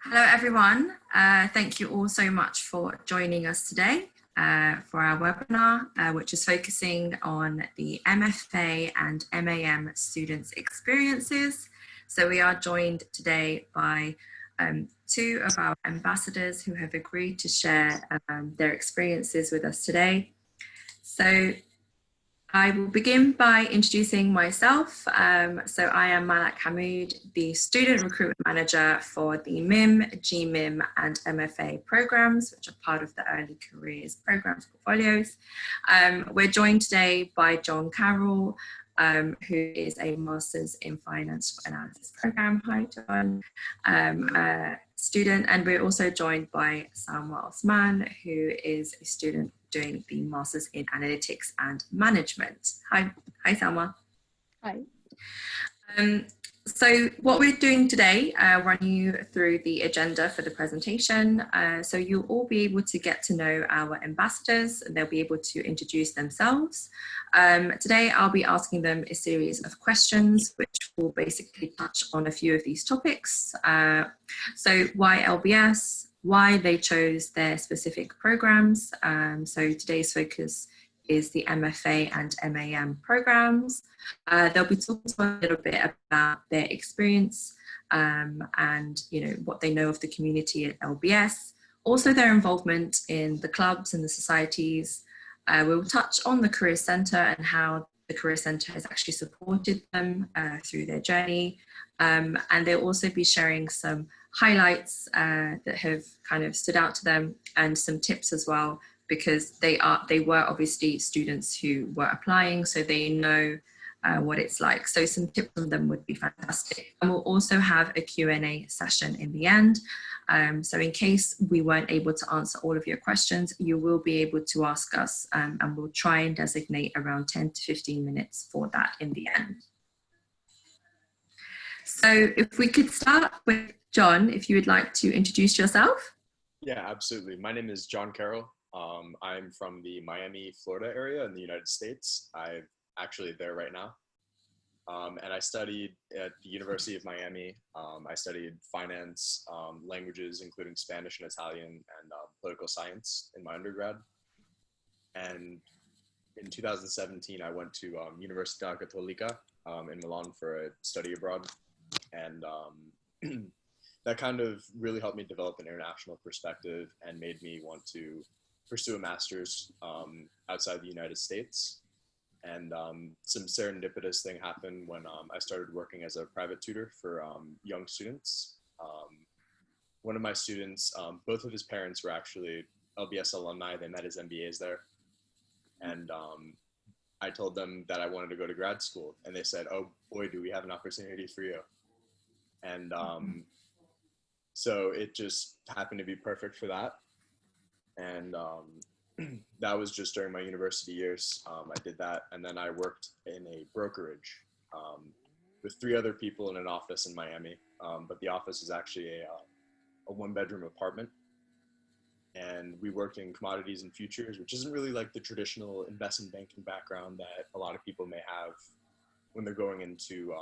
Hello everyone, thank you all so much for joining us today for our webinar, which is focusing on the MFA and MAM students' experiences. So we are joined today by two of our ambassadors who have agreed to share their experiences with us today. So I will begin by introducing myself. So I am Malak Hamoud, the Student Recruitment Manager for the MIM, GMIM and MFA programs, which are part of the Early Careers Programs portfolios. We're joined today by John Carroll, who is a Master's in Financial Analysis program. Hi, John. Student, and we're also joined by Salma Osman, who is a student doing the Masters in Analytics and Management. Hi Salma. Hi. So what we're doing today, run you through the agenda for the presentation. So you'll all be able to get to know our ambassadors, and they'll be able to introduce themselves. Today I'll be asking them a series of questions which will basically touch on a few of these topics. So why LBS, why they chose their specific programs. So today's focus is the MFA and MAM programs. They'll be talking a little bit about their experience and what they know of the community at LBS, also their involvement in the clubs and the societies. We'll touch on the Career Centre and how the Career Centre has actually supported them through their journey. And they'll also be sharing some highlights that have kind of stood out to them and some tips as well, because they were obviously students who were applying, so they know what it's like. So some tips from them would be fantastic. And we'll also have a Q&A session in the end. So in case we weren't able to answer all of your questions, you will be able to ask us, and we'll try and designate around 10 to 15 minutes for that in the end. So if we could start with John, if you would like to introduce yourself. Yeah, absolutely. My name is John Carroll. I'm from the Miami, Florida area in the United States. I'm actually there right now. And I studied at the University of Miami. I studied finance, languages, including Spanish and Italian, and political science in my undergrad. And in 2017, I went to Università Cattolica in Milan for a study abroad. And that kind of really helped me develop an international perspective and made me want to pursue a master's outside the United States. And some serendipitous thing happened when I started working as a private tutor for young students. One of my students, both of his parents were actually LBS alumni. They met as MBAs there. And I told them that I wanted to go to grad school. And they said, oh boy, do we have an opportunity for you. And so it just happened to be perfect for that. And that was just during my university years. I did that, and then I worked in a brokerage with 3 other people in an office in Miami. But the office is actually a 1-bedroom apartment, and we worked in commodities and futures, which isn't really like the traditional investment banking background that a lot of people may have when they're going into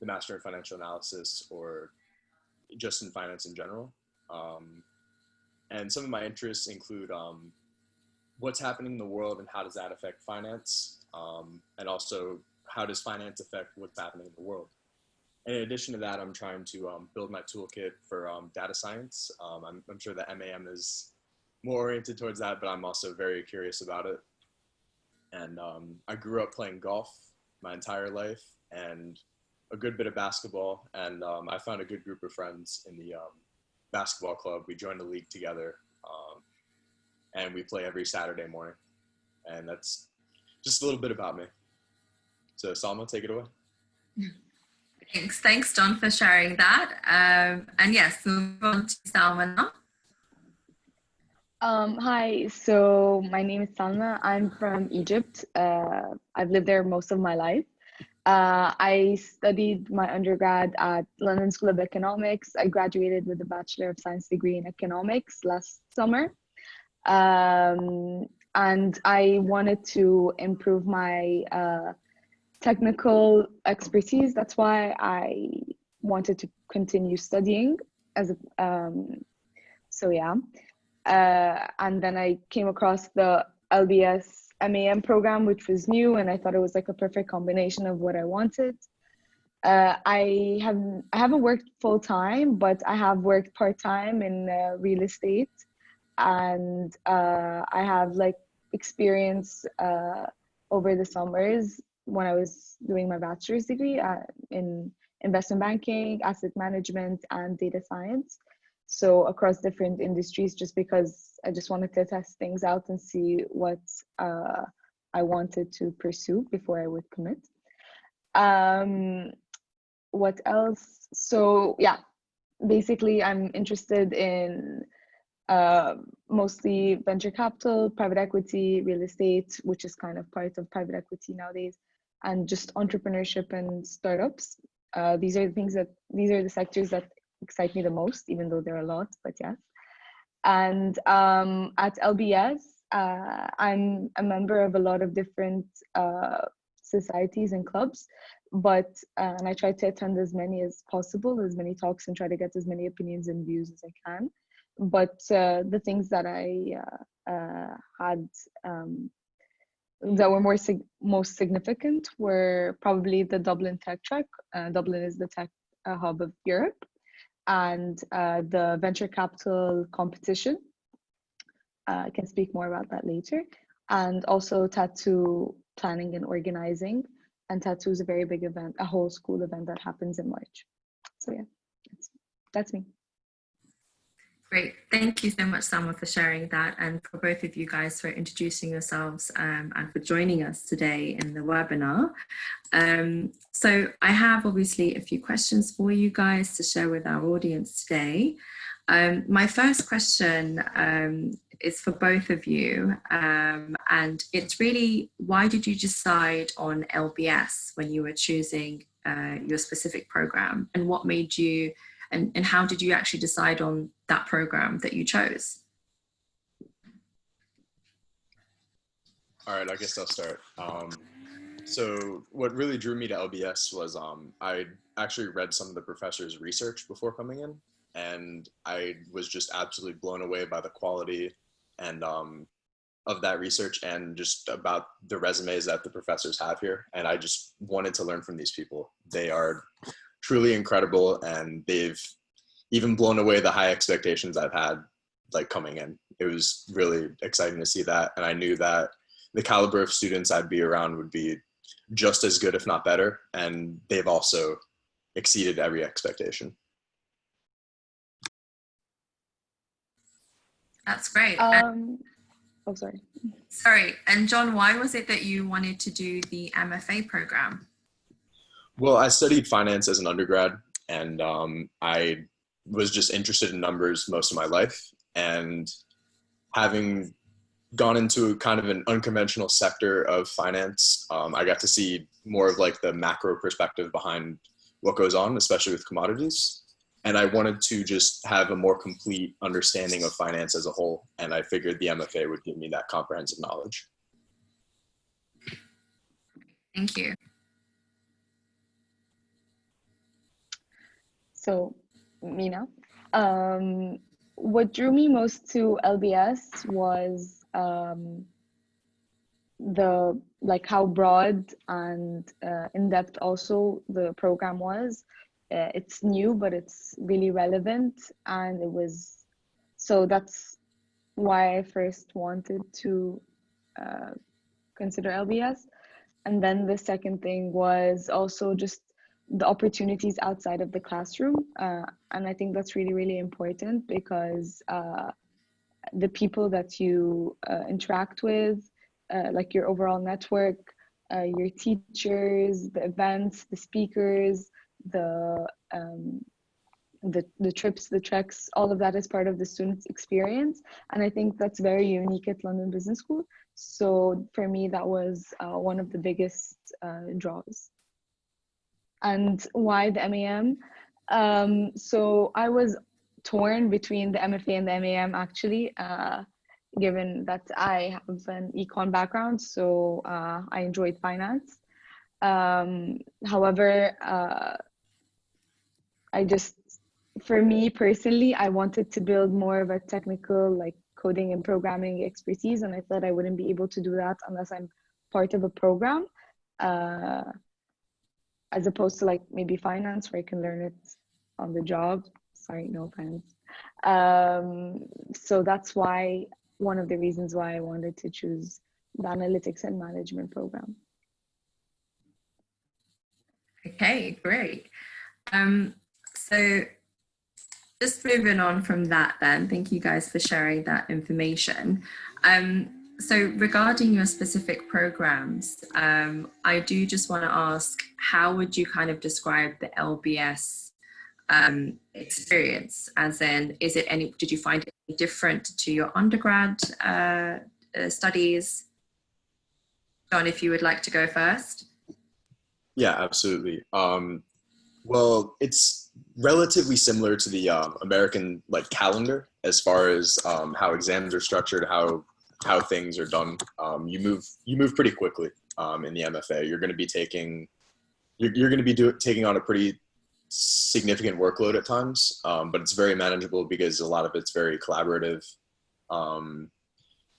the Master in Financial Analysis or just in finance in general. And some of my interests include what's happening in the world and how does that affect finance, and also how does finance affect what's happening in the world. And in addition to that, I'm trying to build my toolkit for data science. I'm sure that MAM is more oriented towards that, but I'm also very curious about it. And I grew up playing golf my entire life and a good bit of basketball. And I found a good group of friends in the basketball club. We joined a league together, and we play every Saturday morning. And that's just a little bit about me. So Salma, take it away. Thanks John for sharing that. And yes, move on to Salma now. Hi, so my name is Salma. I'm from Egypt. I've lived there most of my life. I studied my undergrad at London School of Economics. I graduated with a Bachelor of Science degree in Economics last summer. And I wanted to improve my technical expertise. That's why I wanted to continue studying. as a so yeah. And then I came across the LBS MAM program, which was new, and I thought it was like a perfect combination of what I wanted. I haven't worked full time, but I have worked part time in real estate, and I have like experience over the summers when I was doing my bachelor's degree in investment banking, asset management, and data science. So across different industries, just because I just wanted to test things out and see what I wanted to pursue before I would commit. What else? So yeah, basically I'm interested in mostly venture capital, private equity, real estate, which is kind of part of private equity nowadays, and just entrepreneurship and startups. These are the sectors that excite me the most, even though there are a lot, but yes. And at LBS, I'm a member of a lot of different societies and clubs, but and I try to attend as many as possible, as many talks, and try to get as many opinions and views as I can. But the things that I had that were most significant were probably the Dublin Tech Track. Dublin is the tech hub of Europe, and the venture capital competition. I can speak more about that later. And also tattoo planning and organizing. And tattoo is a very big event, a whole school event that happens in March. So yeah, that's me. Great. Thank you so much, Salma, for sharing that, and for both of you guys for introducing yourselves and for joining us today in the webinar. So I have obviously a few questions for you guys to share with our audience today. My first question is for both of you, and it's really, why did you decide on LBS when you were choosing your specific program, and what made you, and how did you actually decide on that program that you chose? All right, I guess I'll start. So what really drew me to LBS was I actually read some of the professor's research before coming in, and I was just absolutely blown away by the quality and of that research, and just about the resumes that the professors have here. And I just wanted to learn from these people. They are truly incredible, and they've even blown away the high expectations I've had like coming in. It was really exciting to see that, and I knew that the caliber of students I'd be around would be just as good, if not better, and they've also exceeded every expectation. That's great. Oh, sorry. Sorry, and John, why was it that you wanted to do the MFA program? Well, I studied finance as an undergrad, and I was just interested in numbers most of my life, and having gone into kind of an unconventional sector of finance, I got to see more of like the macro perspective behind what goes on, especially with commodities. And I wanted to just have a more complete understanding of finance as a whole. And I figured the MFA would give me that comprehensive knowledge. Thank you. So, me now. What drew me most to LBS was the like how broad and in depth also the program was. It's new, but it's really relevant, and it was, so that's why I first wanted to consider LBS. And then the second thing was also just the opportunities outside of the classroom, and I think that's really, really important, because the people that you interact with, like your overall network, your teachers, the events, the speakers, the trips, the treks, all of that is part of the student's experience. And I think that's very unique at London Business School. So for me, that was one of the biggest draws. And why the MAM? So I was torn between the MFA and the MAM, actually, given that I have an econ background, so I enjoyed finance. However, I just for me personally, I wanted to build more of a technical, like coding and programming expertise, and I thought I wouldn't be able to do that unless I'm part of a program, uh, as opposed to like maybe finance where I can learn it on the job. Sorry, no offense. So that's why, one of the reasons why I wanted to choose the analytics and management program. Okay, great. So just moving on from that then, thank you guys for sharing that information. So regarding your specific programs, I do just want to ask, how would you kind of describe the LBS experience? As in, did you find it any different to your undergrad studies? John, if you would like to go first. Yeah, absolutely. Well, it's relatively similar to the American like calendar as far as how exams are structured, how things are done. You move pretty quickly in the MFA. You're going to be taking on a pretty significant workload at times, but it's very manageable because a lot of it's very collaborative.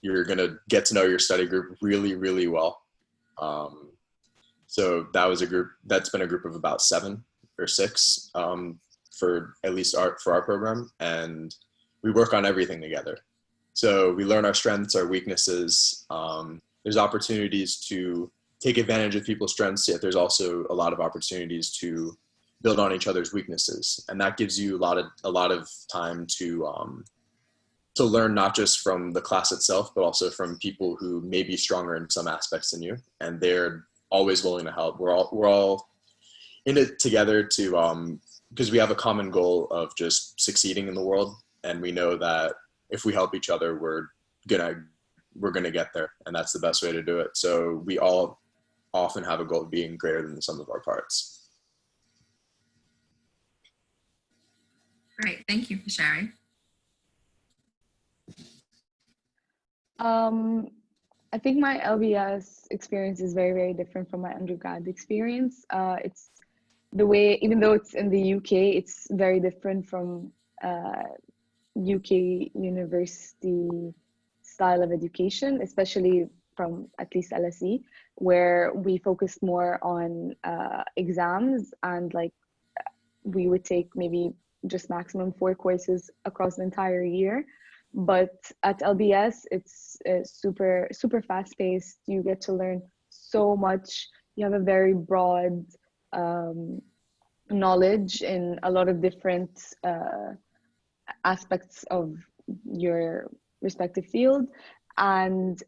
You're going to get to know your study group really, really well. So that's been a group of about 7 or 6 for at least for our program, and we work on everything together. So we learn our strengths, our weaknesses. There's opportunities to take advantage of people's strengths, yet there's also a lot of opportunities to build on each other's weaknesses, and that gives you a lot of time to learn not just from the class itself, but also from people who may be stronger in some aspects than you, and they're always willing to help. We're all in it together to because we have a common goal of just succeeding in the world, and we know that if we help each other, we're gonna get there, and that's the best way to do it. So we all often have a goal of being greater than the sum of our parts. Great, thank you for sharing. I think my LBS experience is very, very different from my undergrad experience. It's the way, even though it's in the UK, it's very different from UK university style of education, especially from at least LSE, where we focused more on exams, and like we would take maybe just maximum 4 courses across the entire year. But at LBS, it's super, super fast paced. You get to learn so much. You have a very broad knowledge in a lot of different aspects of your respective field. And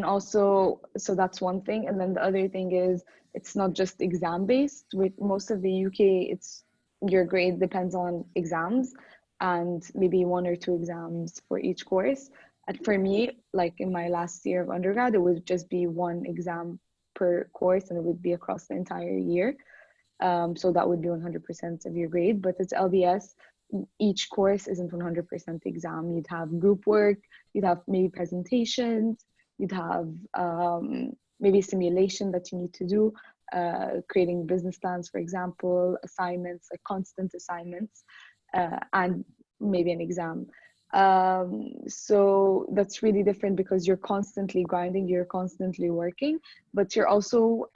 also, so that's one thing. And then the other thing is, it's not just exam based. With most of the UK, it's your grade depends on exams, and maybe 1 or 2 exams for each course. And for me, like in my last year of undergrad, it would just be 1 exam per course, and it would be across the entire year. So that would be 100% of your grade. But it's LBS, each course isn't 100% exam. You'd have group work, you'd have maybe presentations, you'd have maybe simulation that you need to do, creating business plans, for example, assignments, like constant assignments, and maybe an exam. So that's really different because you're constantly grinding, you're constantly working, but you're also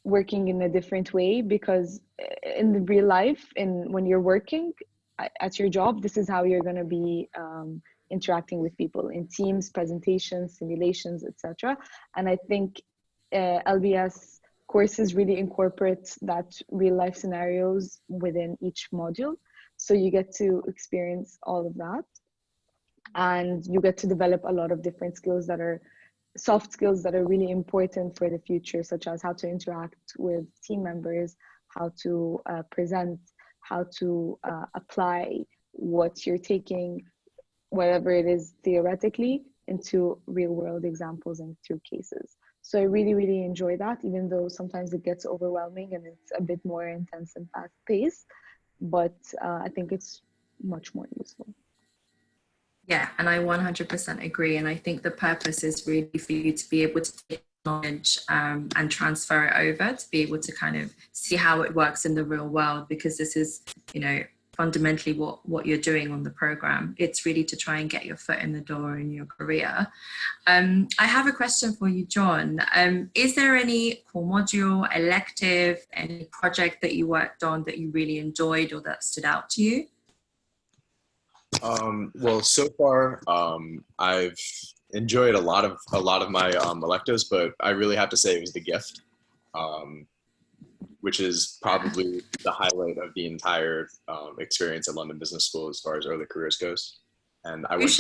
working in a different way, because in the real life, when you're working at your job, this is how you're going to be interacting with people in teams, presentations, simulations, etc. And I think LBS courses really incorporate that real life scenarios within each module. So you get to experience all of that, and you get to develop a lot of different skills that are soft skills that are really important for the future, such as how to interact with team members, how to present, how to apply what you're taking, whatever it is theoretically, into real world examples and through cases. So I really, really enjoy that, even though sometimes it gets overwhelming and it's a bit more intense and fast paced, but I think it's much more useful. Yeah, and I 100% agree. And I think the purpose is really for you to be able to take knowledge and transfer it over to be able to kind of see how it works in the real world, because this is, fundamentally what you're doing on the program. It's really to try and get your foot in the door in your career. I have a question for you, John. Is there any core module, elective, any project that you worked on that you really enjoyed or that stood out to you? Well, so far, I've enjoyed a lot of my electives, but I really have to say it was the gift, which is probably the highlight of the entire experience at London Business School as far as early careers goes. And I went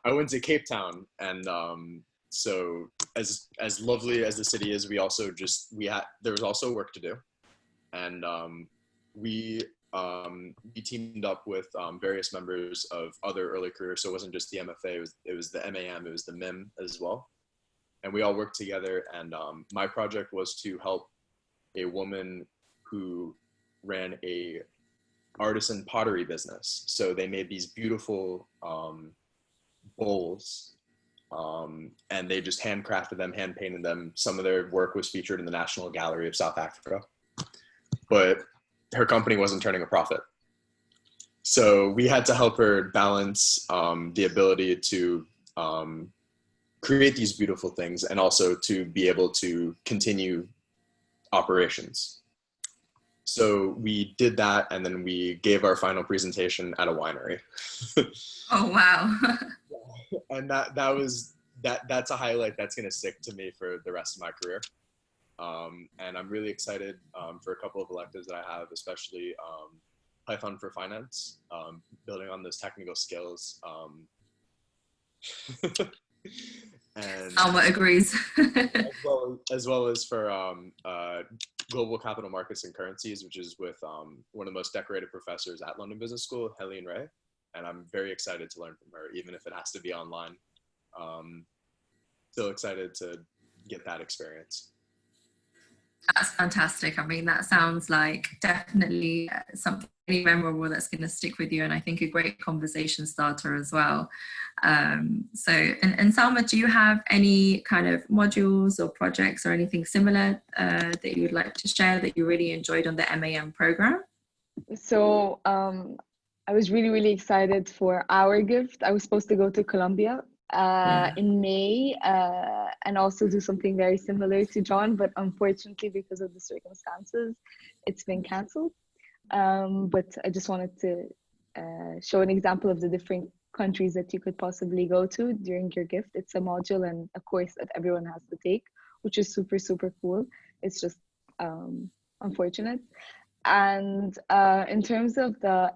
I went to Cape Town, and so as lovely as the city is, there was also work to do, and we teamed up with various members of other early careers. So it wasn't just the MFA, it was the MAM, it was the MIM as well. And we all worked together, and my project was to help a woman who ran a artisan pottery business. So they made these beautiful bowls, and they just handcrafted them, hand painted them. Some of their work was featured in the National Gallery of South Africa, but her company wasn't turning a profit. So we had to help her balance the ability to create these beautiful things and also to be able to continue operations. So we did that, and then we gave our final presentation at a winery. Oh, wow. And that's a highlight that's going to stick to me for the rest of my career. And I'm really excited for a couple of electives that I have, especially Python for finance, building on those technical skills. And Alma agrees. as well as for global capital markets and currencies, which is with one of the most decorated professors at London Business School, Helene Ray. And I'm very excited to learn from her, even if it has to be online. Still excited to get that experience. That's fantastic. I mean, that sounds like definitely something really memorable that's going to stick with you, and I think a great conversation starter as well. And Salma, do you have any kind of modules or projects or anything similar that you would like to share that you really enjoyed on the MAM program? So I was really, really excited for our gift. I was supposed to go to Colombia in May and also do something very similar to John, but unfortunately because of the circumstances, it's been cancelled. But I just wanted to show an example of the different countries that you could possibly go to during your gift. It's a module and a course that everyone has to take, which is super, super cool. It's just unfortunate. And in terms of the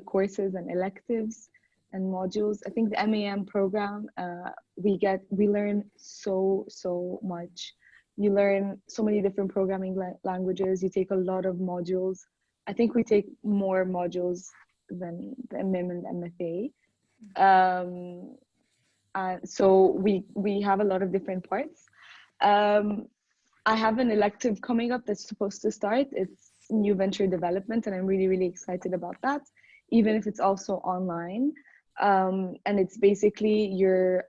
courses and electives and modules, I think the MAM program, we learn so much. You learn so many different programming languages. You take a lot of modules. I think we take more modules than the MIM and the MFA. So we have a lot of different parts. I have an elective coming up that's supposed to start. It's new venture development, and I'm really, really excited about that, even if it's also online. And it's basically you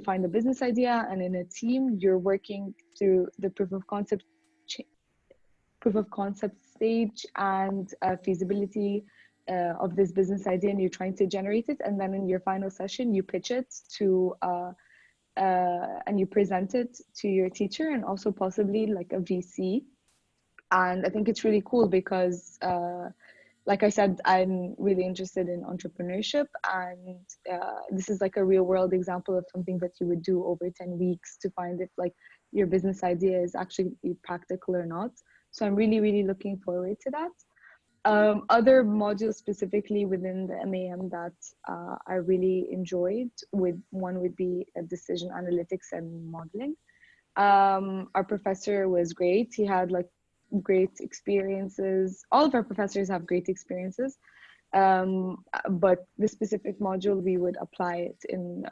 find a business idea, and in a team you're working through the proof of concept stage and feasibility of this business idea, and you're trying to generate it, and then in your final session you pitch it to and you present it to your teacher and also possibly like a VC. And I think it's really cool because like I said, I'm really interested in entrepreneurship, and this is like a real world example of something that you would do over 10 weeks to find if like your business idea is actually practical or not. So I'm really, really looking forward to that. Other modules specifically within the MAM that I really enjoyed, one would be decision analytics and modeling. Our professor was great. He had like great experiences. All of our professors have great experiences, but the specific module we would apply it in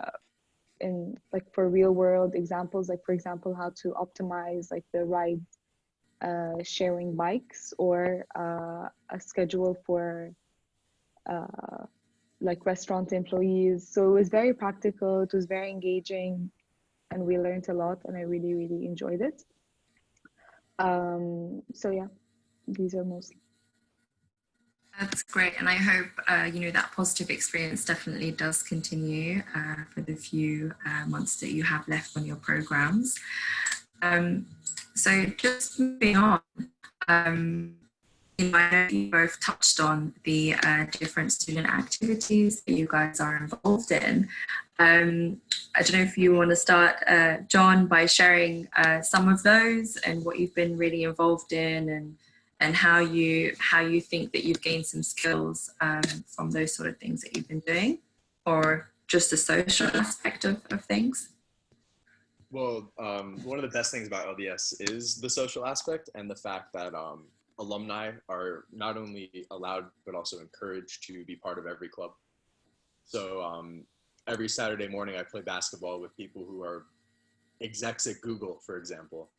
like for real world examples, like for example how to optimize like the ride sharing bikes, or a schedule for like restaurant employees. So it was very practical, it was very engaging, and we learned a lot, and I really, really enjoyed it. So yeah, these are mostly. That's great, and I hope that positive experience definitely does continue for the few months that you have left on your programs. So just moving on, I know you both touched on the different student activities that you guys are involved in. I don't know if you want to start, John, by sharing some of those and what you've been really involved in, and how you think that you've gained some skills from those sort of things that you've been doing, or just the social aspect of things. Well, one of the best things about LDS is the social aspect and the fact that alumni are not only allowed but also encouraged to be part of every club. So every Saturday morning I play basketball with people who are execs at Google, for example,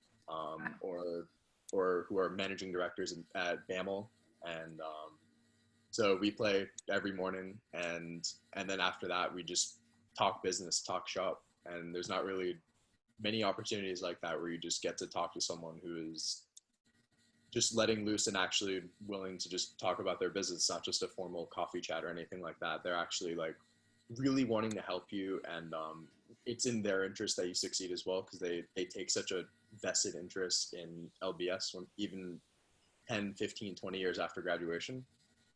or who are managing directors at BAML, and so we play every morning, and then after that we just talk business, talk shop, and there's not really many opportunities like that where you just get to talk to someone who is just letting loose and actually willing to just talk about their business, not just a formal coffee chat or anything like that. They're actually like really wanting to help you, and it's in their interest that you succeed as well, because they take such a vested interest in LBS when even 10, 15, 20 years after graduation.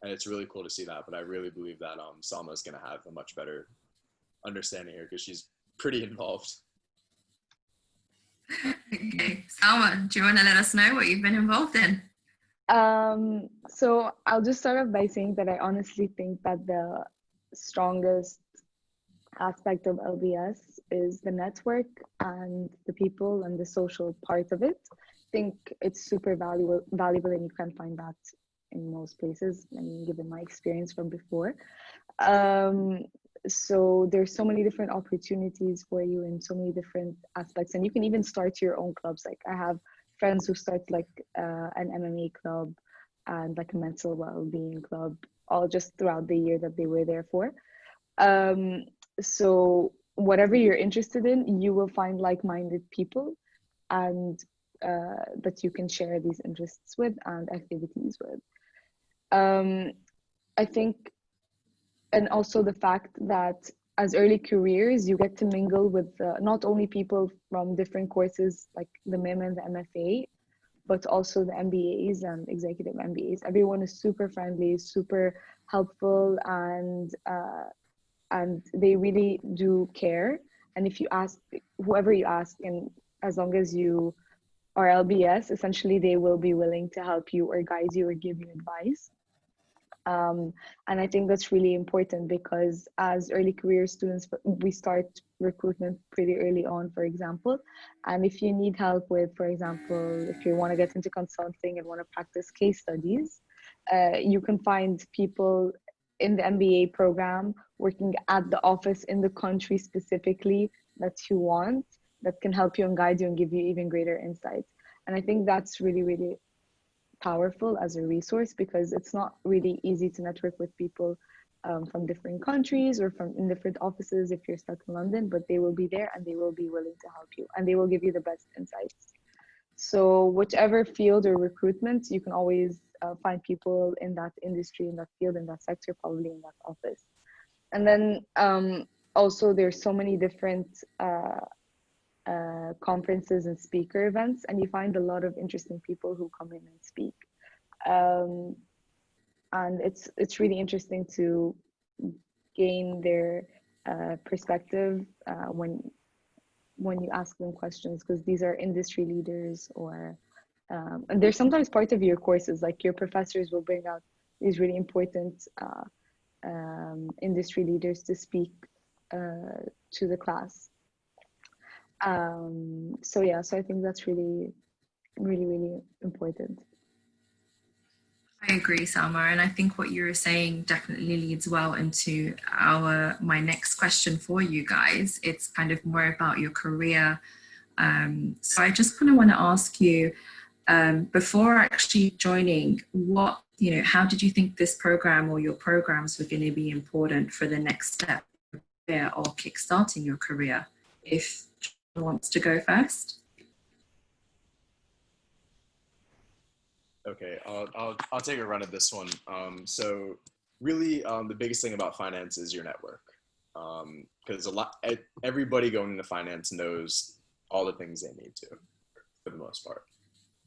And it's really cool to see that. But I really believe that Salma is going to have a much better understanding here because she's pretty involved. Okay, Salma, do you want to let us know what you've been involved in? So I'll just start off by saying that I honestly think that the strongest aspect of LBS is the network and the people and the social part of it. I think it's super valuable, and you can find that in most places, I mean, given my experience from before. So there's so many different opportunities for you in so many different aspects, and you can even start your own clubs. Like I have friends who start like an MMA club and like a mental well-being club, all just throughout the year that they were there for. So whatever you're interested in, you will find like-minded people and that you can share these interests with and activities with. I think, and also the fact that as early careers, you get to mingle with not only people from different courses like the MIM and the MFA, but also the MBAs and executive MBAs. Everyone is super friendly, super helpful, and they really do care. And if you ask, whoever you ask, and as long as you are LBS, essentially they will be willing to help you or guide you or give you advice. And I think that's really important because as early career students, we start recruitment pretty early on, for example. And if you need help with, for example, if you want to get into consulting and want to practice case studies, you can find people in the MBA program working at the office in the country specifically that you want, that can help you and guide you and give you even greater insights. And I think that's really, really powerful as a resource, because it's not really easy to network with people from different countries or from in different offices if you're stuck in London, but they will be there and they will be willing to help you and they will give you the best insights. So whichever field or recruitment, you can always find people in that industry, in that field, in that sector, probably in that office. And then also there's so many different conferences and speaker events, and you find a lot of interesting people who come in and speak. And it's really interesting to gain their perspective when you ask them questions, because these are industry leaders, or and they're sometimes part of your courses. Like your professors will bring out these really important industry leaders to speak to the class. So yeah, so I think that's really, really, really important. I agree, Salma, and I think what you were saying definitely leads well into my next question for you guys. It's kind of more about your career. So I just kind of want to ask you, before actually joining, how did you think this program or your programs were going to be important for the next step or kickstarting your career? If wants to go first? Okay, I'll take a run at this one. So really, the biggest thing about finance is your network, because everybody going into finance knows all the things they need to, for the most part.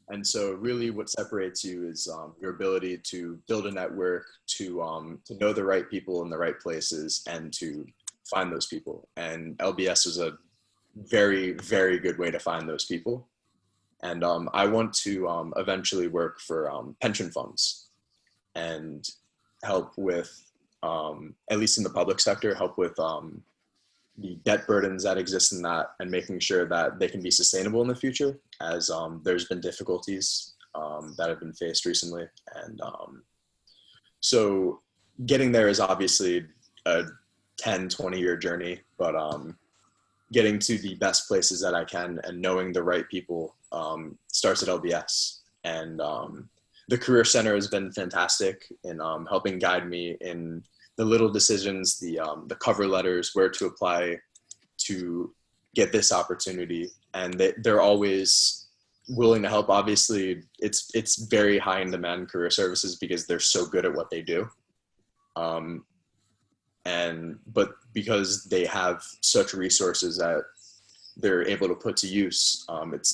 And so really what separates you is your ability to build a network, to know the right people in the right places, and to find those people. And LBS is a very, very good way to find those people. And I want to eventually work for pension funds and help with, at least in the public sector, help with the debt burdens that exist in that, and making sure that they can be sustainable in the future, as there's been difficulties that have been faced recently. And so getting there is obviously a 10, 20-year journey, but getting to the best places that I can and knowing the right people starts at LBS. And the Career Center has been fantastic in helping guide me in the little decisions, the cover letters, where to apply to get this opportunity. And they're always willing to help. Obviously, it's very high in demand, career services, because they're so good at what they do. But because they have such resources that they're able to put to use,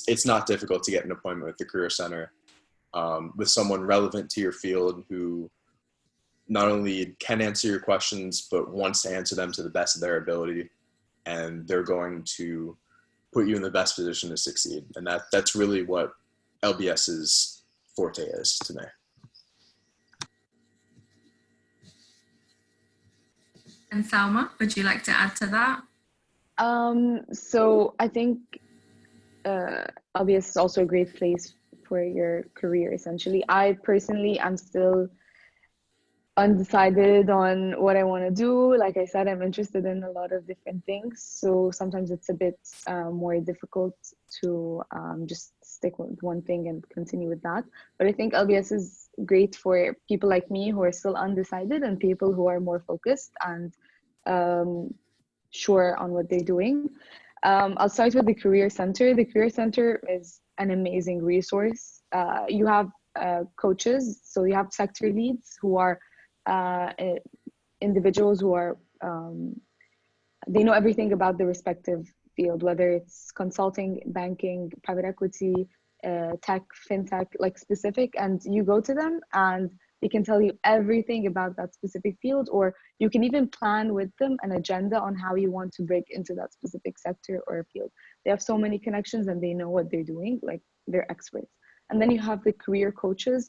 it's not difficult to get an appointment with the Career Center with someone relevant to your field, who not only can answer your questions, but wants to answer them to the best of their ability. And they're going to put you in the best position to succeed. And that's really what LBS's forte is to me. And Salma, would you like to add to that? So I think LBS is also a great place for your career, essentially. I personally am still undecided on what I want to do. Like I said, I'm interested in a lot of different things. So sometimes it's a bit more difficult to just stick with one thing and continue with that. But I think LBS is great for people like me who are still undecided, and people who are more focused and sure on what they're doing. I'll start with the Career Center. The Career Center is an amazing resource. You have coaches, so you have sector leads who are individuals who are, they know everything about the respective field, whether it's consulting, banking, private equity, tech, fintech, like specific, and you go to them and they can tell you everything about that specific field, or you can even plan with them an agenda on how you want to break into that specific sector or field. They have so many connections and they know what they're doing, like they're experts. And then you have the career coaches,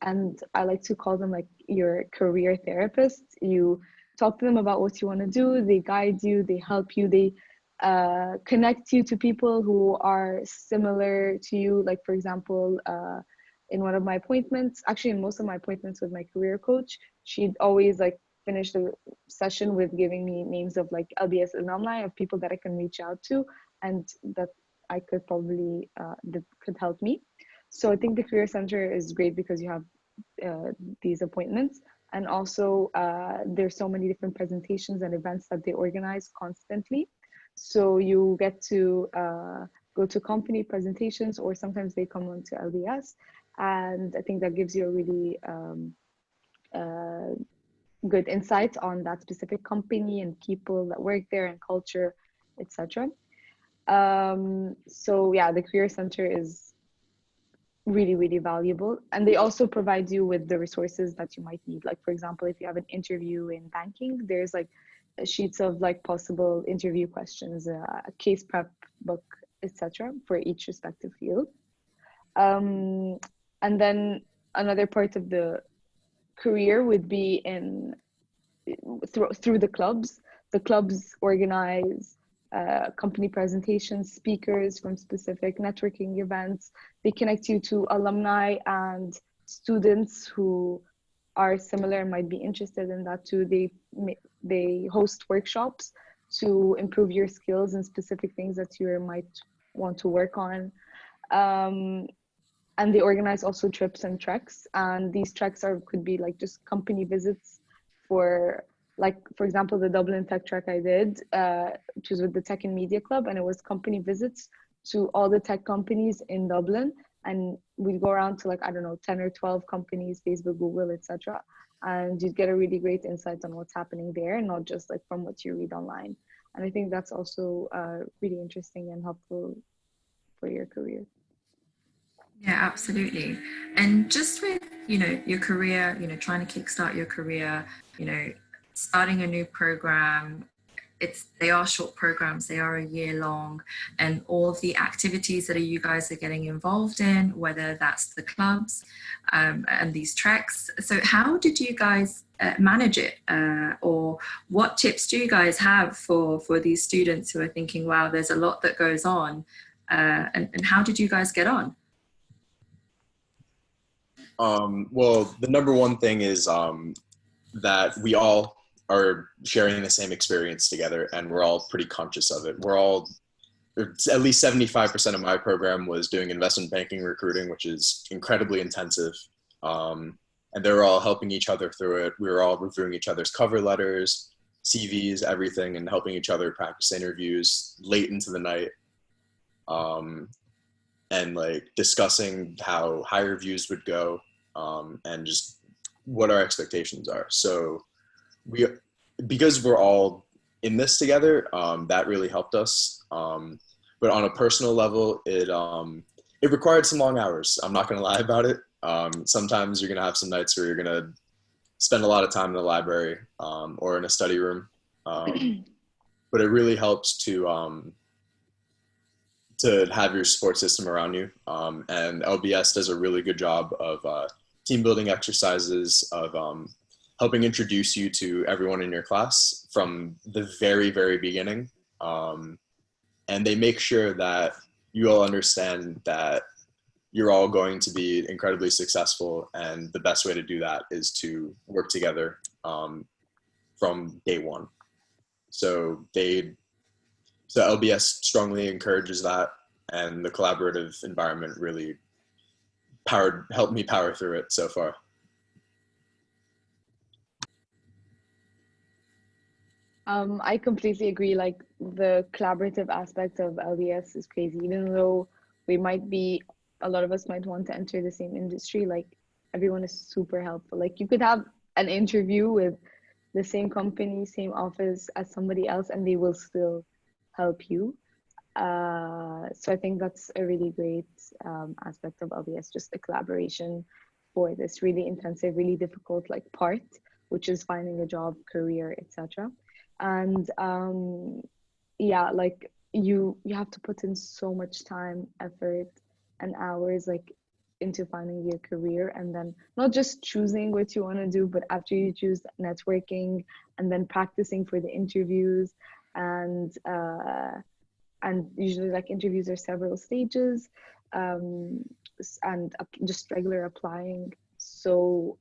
and I like to call them like your career therapists. You talk to them about what you want to do, they guide you, they help you, they connect you to people who are similar to you. Like for example, in one of my appointments, actually in most of my appointments with my career coach, she'd always like finish the session with giving me names of like LBS alumni, of people that I can reach out to and that I could probably, that could help me. So I think the Career Center is great because you have these appointments, and also there's so many different presentations and events that they organize constantly. So you get to go to company presentations, or sometimes they come on to LBS, and I think that gives you a really good insight on that specific company and people that work there and culture, etc. So yeah, the Career Center is really, really valuable. And they also provide you with the resources that you might need. Like, for example, if you have an interview in banking, there's like sheets of like possible interview questions, a case prep book, etc. for each respective field. And then another part of the career would be in through the clubs. The clubs organize company presentations, speakers from specific networking events. They connect you to alumni and students who are similar and might be interested in that too. They host workshops to improve your skills in specific things that you might want to work on. And they organize also trips and treks. And these treks could be like just company visits for like, for example, the Dublin Tech Trek I did, which was with the Tech and Media Club, and it was company visits to all the tech companies in Dublin. And we'd go around to like, I don't know, 10 or 12 companies, Facebook, Google, etc. And you'd get a really great insight on what's happening there, not just like from what you read online. And I think that's also really interesting and helpful for your career. Yeah, absolutely. And just with, your career, trying to kickstart your career, starting a new program, they are short programs, they are a year long, and all of the activities that you guys are getting involved in, whether that's the clubs and these treks. So how did you guys manage it? Or what tips do you guys have for these students who are thinking, wow, there's a lot that goes on, and how did you guys get on? Well, the number one thing is that we all are sharing the same experience together, and we're all pretty conscious of it. We're all, at least 75% of my program was doing investment banking recruiting, which is incredibly intensive. And they were all helping each other through it. We were all reviewing each other's cover letters, CVs, everything, and helping each other practice interviews late into the night. And like discussing how high reviews would go, and just what our expectations are. So because we're all in this together, that really helped us. But on a personal level, it required some long hours. I'm not gonna lie about it. Sometimes you're gonna have some nights where you're gonna spend a lot of time in the library or in a study room. But it really helps to have your support system around you. And LBS does a really good job of team building exercises, of helping introduce you to everyone in your class from the very, very beginning. And they make sure that you all understand that you're all going to be incredibly successful. And the best way to do that is to work together from day one. So LBS strongly encourages that, and the collaborative environment really helped me power through it so far. I completely agree. Like, the collaborative aspect of LBS is crazy. Even though a lot of us might want to enter the same industry, like, everyone is super helpful. Like, you could have an interview with the same company, same office as somebody else, and they will still help you. So I think that's a really great aspect of LBS, just the collaboration for this really intensive, really difficult like part, which is finding a job, career, etc. And yeah, like you have to put in so much time, effort, and hours like into finding your career, and then not just choosing what you want to do, but after you choose, networking, and then practicing for the interviews. And usually like interviews are several stages, and just regular applying. So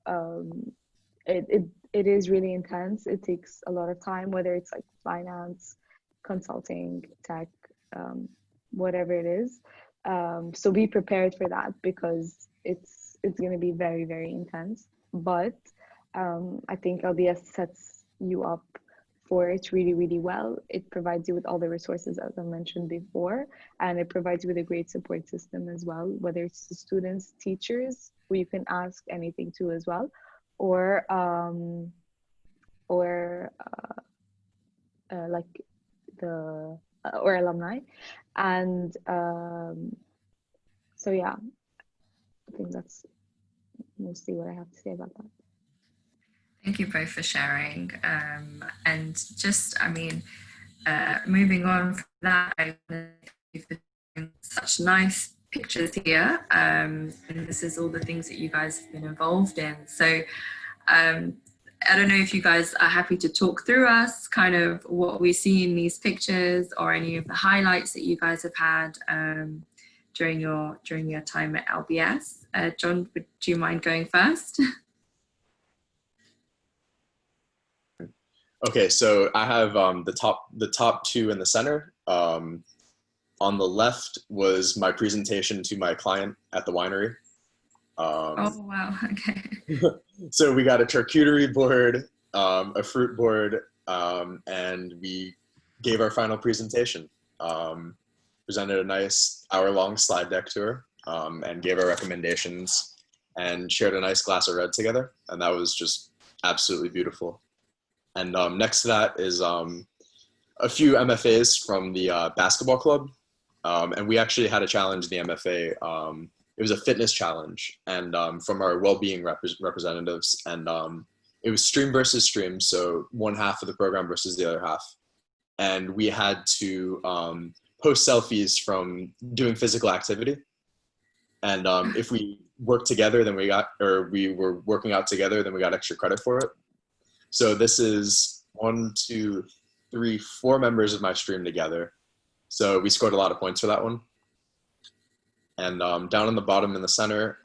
it is really intense. It takes a lot of time, whether it's like finance, consulting, tech, whatever it is. So be prepared for that, because it's going to be very, very intense. But I think LBS sets you up for it really, really well. It provides you with all the resources, as I mentioned before, and it provides you with a great support system as well, whether it's the students, teachers, who you can ask anything to as well, or like or alumni. And so yeah, I think that's mostly what I have to say about that. Thank you both for sharing. And just, moving on from that, I thank you for doing such nice pictures here. And this is all the things that you guys have been involved in. So I don't know if you guys are happy to talk through us, kind of what we see in these pictures, or any of the highlights that you guys have had during your time at LBS. John, would you mind going first? Okay, so I have the top two in the center. On the left was my presentation to my client at the winery. Oh wow! Okay. So we got a charcuterie board, a fruit board, and we gave our final presentation. Presented a nice hour-long slide deck tour, and gave our recommendations and shared a nice glass of red together. And that was just absolutely beautiful. And next to that is a few MFAs from the basketball club. And we actually had a challenge in the MFA. It was a fitness challenge, and from our well-being representatives. And it was stream versus stream, so one half of the program versus the other half. And we had to post selfies from doing physical activity. And if we worked together, then we were working out together, then we got extra credit for it. So this is 1, 2, 3, 4 members of my stream together. So we scored a lot of points for that one. And down in the bottom in the center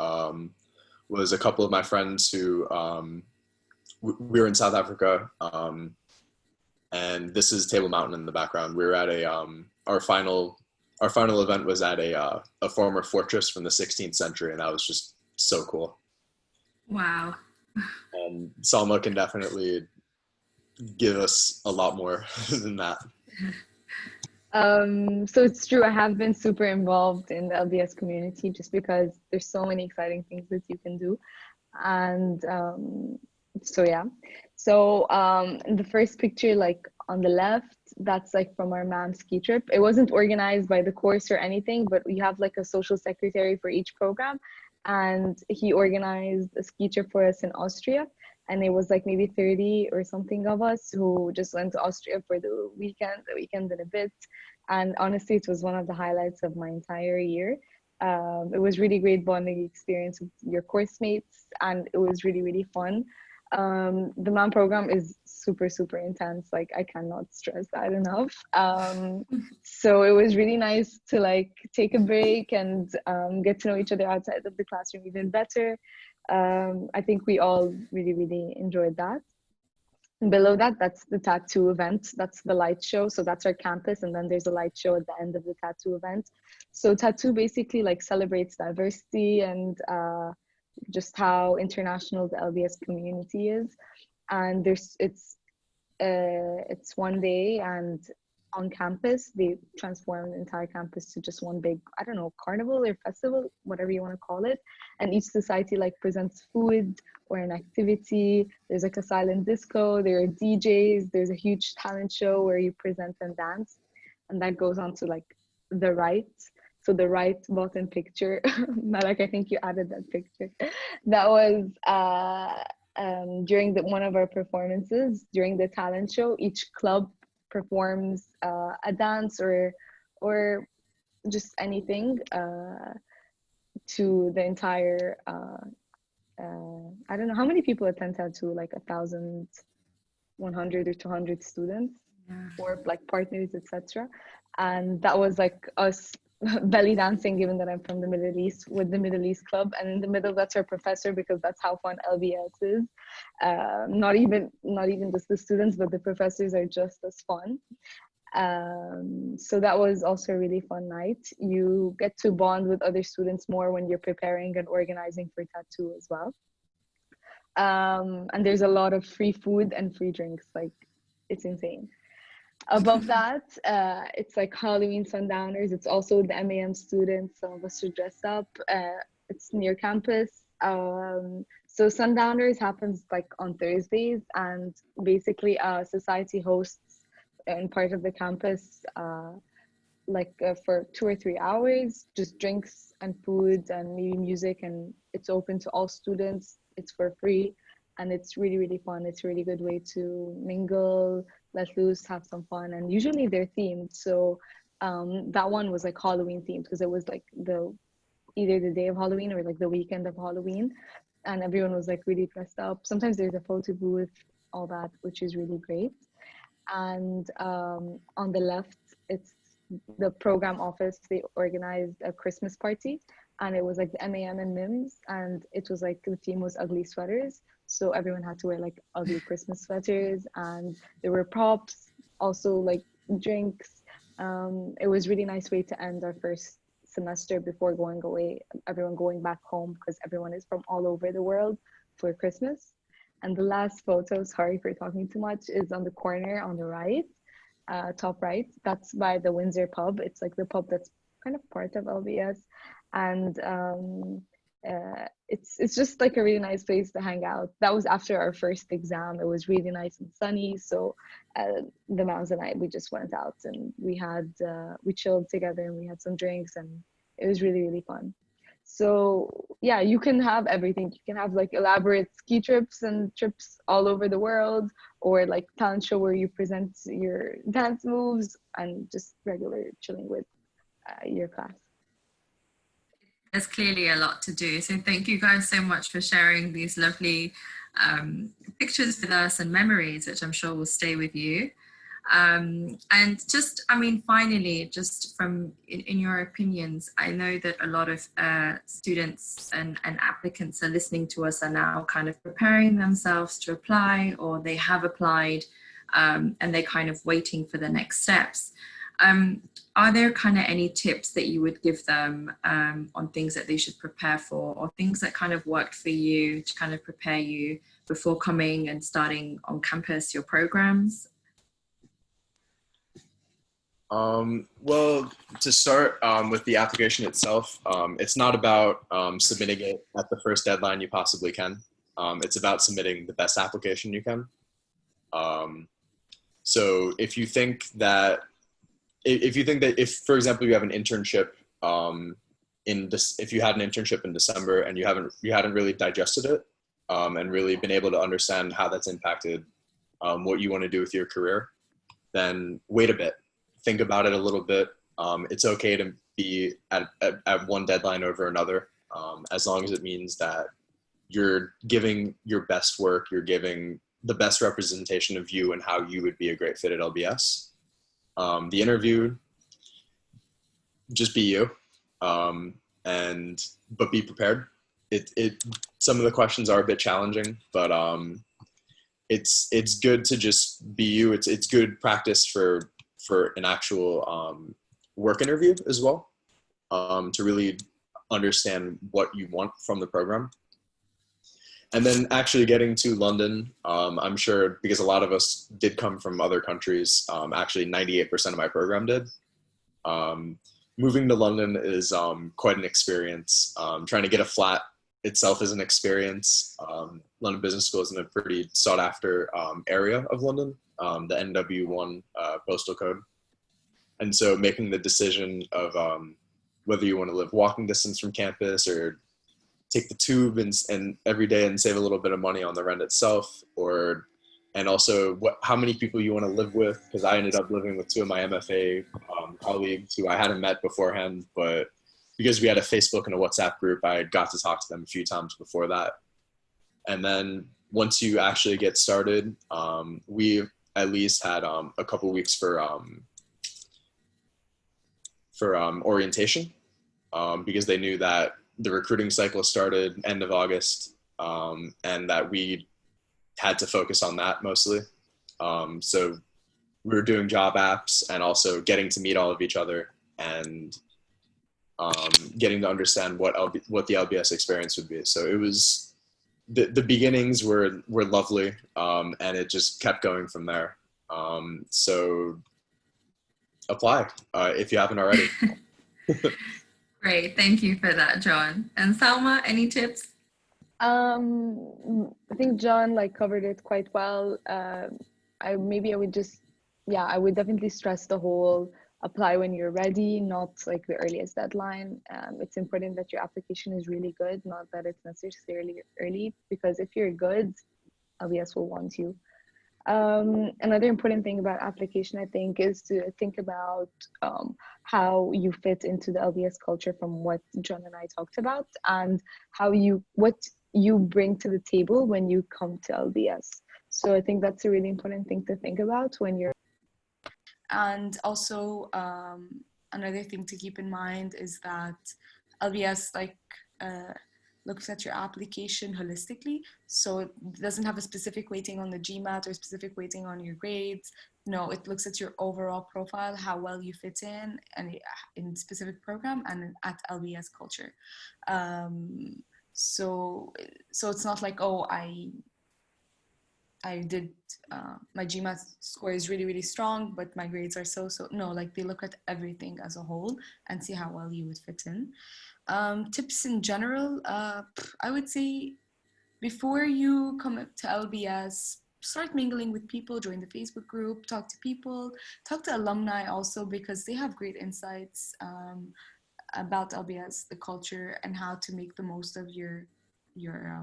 was a couple of my friends who we were in South Africa. And this is Table Mountain in the background. We were at our final event was at a former fortress from the 16th century, and that was just so cool. Wow. And Salma can definitely give us a lot more than that. So it's true, I have been super involved in the LBS community just because there's so many exciting things that you can do. And so yeah. So in the first picture, like on the left, that's like from our MAM ski trip. It wasn't organized by the course or anything, but we have like a social secretary for each program. And he organized a ski trip for us in Austria. And it was like maybe 30 or something of us who just went to Austria for the weekend and a bit. And honestly, it was one of the highlights of my entire year. It was really great bonding experience with your course mates, and it was really, really fun. The MAM program is super, super intense. Like, I cannot stress that enough. So it was really nice to like take a break and get to know each other outside of the classroom even better. I think we all really, really enjoyed that. And below that, that's the tattoo event. That's the light show. So that's our campus. And then there's a light show at the end of the tattoo event. So tattoo basically like celebrates diversity and just how international the LBS community is. And it's one day, and on campus they transform the entire campus to just one big, I don't know, carnival or festival, whatever you want to call it. And each society like presents food or an activity. There's like a silent disco, there are DJs, there's a huge talent show where you present and dance. And that goes on to like the right. So the right bottom picture, Malak, I think you added that picture. That was during one of our performances during the talent show. Each club performs a dance or just anything to the entire. I don't know how many people attend tattoo, like 1,100 or 200 students, or like partners, etc. And that was like us belly dancing, given that I'm from the Middle East, with the Middle East club, and in the middle that's our professor, because that's how fun LBS is. Not even just the students, but the professors are just as fun. So that was also a really fun night. You get to bond with other students more when you're preparing and organizing for tattoo as well. And there's a lot of free food and free drinks, like it's insane. Above that, it's like Halloween sundowners. It's also the MAM students. Some of us should dress up. It's near campus. So sundowners happens like on Thursdays, and basically society hosts in part of the campus for 2 or 3 hours, just drinks and food and maybe music, and it's open to all students. It's for free, and it's really, really fun. It's a really good way to mingle, let loose, have some fun, and usually they're themed. So that one was like Halloween themed, because it was like either the day of Halloween or like the weekend of Halloween, and everyone was like really dressed up. Sometimes there's a photo booth, all that, which is really great. And on the left, it's the program office. They organized a Christmas party, and it was like the MAM and MIMS, and it was like the theme was ugly sweaters. So everyone had to wear like ugly Christmas sweaters, and there were props, also like drinks. It was really nice way to end our first semester before going away, everyone going back home, because everyone is from all over the world for Christmas. And the last photo, sorry for talking too much, is on the corner on the right, top right. That's by the Windsor pub. It's like the pub that's kind of part of LBS. And it's just like a really nice place to hang out. That was after our first exam. It was really nice and sunny. So the moms and I, we just went out and we chilled together and we had some drinks and it was really, really fun. So yeah, you can have everything. You can have like elaborate ski trips and trips all over the world, or like talent show where you present your dance moves, and just regular chilling with your class. There's clearly a lot to do. So thank you guys so much for sharing these lovely pictures with us and memories, which I'm sure will stay with you. And just, I mean, finally, just from in your opinions, I know that a lot of students and applicants are listening to us are now kind of preparing themselves to apply, or they have applied and they're kind of waiting for the next steps. Are there kind of any tips that you would give them on things that they should prepare for, or things that kind of worked for you to kind of prepare you before coming and starting on campus your programs? Well, to start with the application itself, it's not about submitting it at the first deadline you possibly can. It's about submitting the best application you can. So if you think that, if, for example, you have an internship if you had an internship in December and you hadn't really digested it and really been able to understand how that's impacted what you want to do with your career, then wait a bit. Think about it a little bit. It's okay to be at one deadline over another, as long as it means that you're giving your best work, you're giving the best representation of you and how you would be a great fit at LBS. The interview, just be you, but be prepared. Some of the questions are a bit challenging, but it's good to just be you. It's good practice for an actual work interview as well, to really understand what you want from the program. And then actually getting to London, I'm sure, because a lot of us did come from other countries, actually 98% of my program did. Moving to London is quite an experience. Trying to get a flat itself is an experience. London Business School is in a pretty sought after area of London, the NW1 postal code. And so making the decision of whether you want to live walking distance from campus or take the tube and every day and save a little bit of money on the rent itself, and also how many people you want to live with, because I ended up living with two of my MFA colleagues who I hadn't met beforehand, but because we had a Facebook and a WhatsApp group, I got to talk to them a few times before that. And then once you actually get started, we at least had a couple weeks for orientation, because they knew that the recruiting cycle started end of August, and that we had to focus on that mostly. So we were doing job apps and also getting to meet all of each other and getting to understand what the LBS experience would be. So it was, the beginnings were lovely, and it just kept going from there. So apply if you haven't already. Great, thank you for that, John. And Salma, any tips? I think John covered it quite well. I would definitely stress the whole apply when you're ready, not like the earliest deadline. It's important that your application is really good, not that it's necessarily early, because if you're good, LBS will want you. Another important thing about application, I think, is to think about how you fit into the LBS culture from what John and I talked about, and what you bring to the table when you come to LBS. So I think that's a really important thing to think about when you're. And also another thing to keep in mind is that LBS looks at your application holistically. So it doesn't have a specific weighting on the GMAT or specific weighting on your grades. No, it looks at your overall profile, how well you fit in and in specific program and at LBS culture. So it's not like, oh, I did my GMAT score is really, really strong, but my grades are so. No, like they look at everything as a whole and see how well you would fit in. Tips in general, I would say before you come up to LBS, start mingling with people, join the Facebook group, talk to people, talk to alumni also, because they have great insights about LBS, the culture, and how to make the most of your year